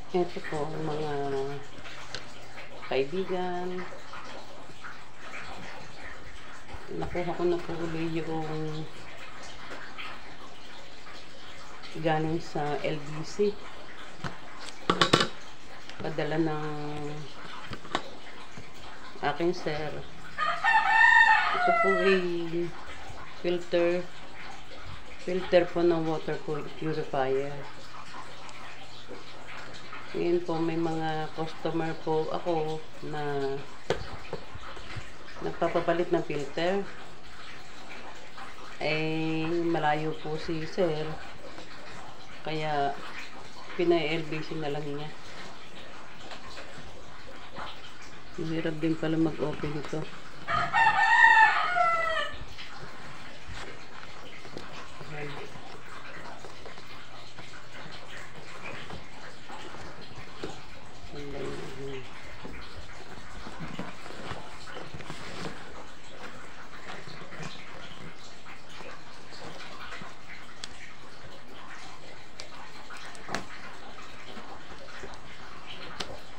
Ito po, mga kaibigan. Nakuha ko na po ulit yung galing sa LBC. Padala ng aking sir. Ito po ay filter po ng water purifier. Ngayon po may mga customer po ako na nagpapapalit ng filter. Eh malayo po si sir, kaya pina-LBC na lang niya. Mahirap din pala mag-open ito.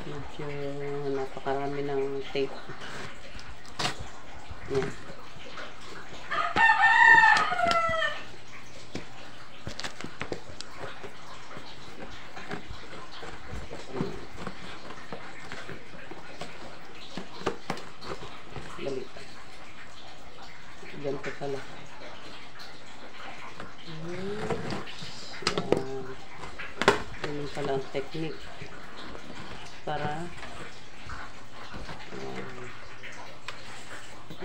Medyo napakarami ng tape. Yan. Balik. Ganito pala. Yan. Yan pala ang technique para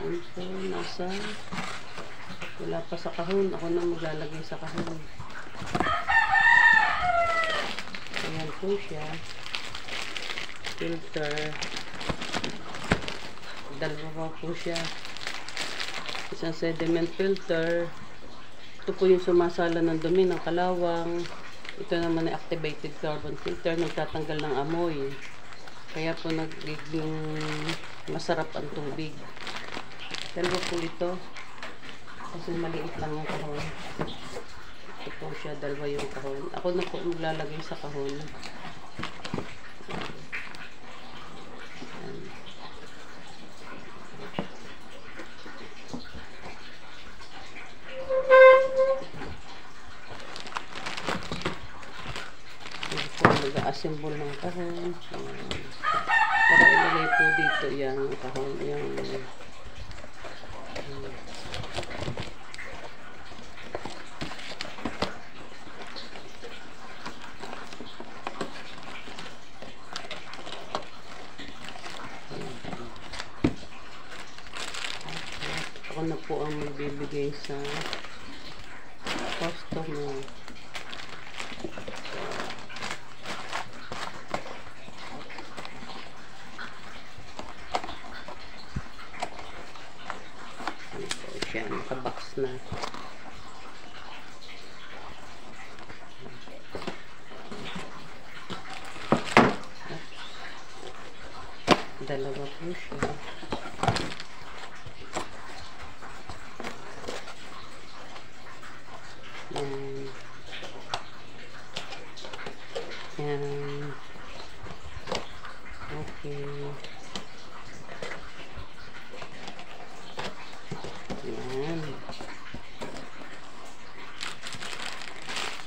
ito nasa wala pa sa kahon, ako na maglalagay sa kahon. Ayan po siya, filter, dalawa po siya, isang sediment filter. Ito po yung sumasala ng dumi ng kalawang. Ito naman ay activated carbon filter, nagtatanggal ng amoy. Kaya po nagiging masarap ang tubig. Dalawa po ito. Kasi maliit lang yung kahon. Ito po siya, dalawa yung kahon. Ako na po maglalagay sa kahon. Nag-assemble ng kahon. Para ilagay po dito yung kahon, yung ako na po ang magbibigay sa customer. Siya, nakabox na. Dalawa po siya. Yan. Yan. Okay. Yan.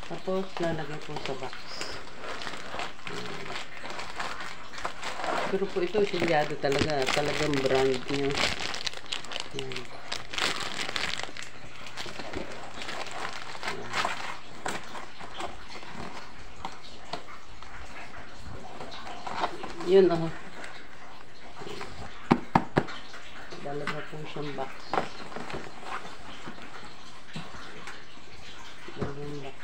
Tapos, lalagay po sa box. Pero po ito, silyado talaga. Talagang brand niya. Yan. Yun, oh. Dalawa po siyang box. Dalawang box.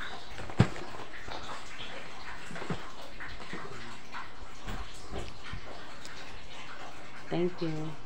Thank you.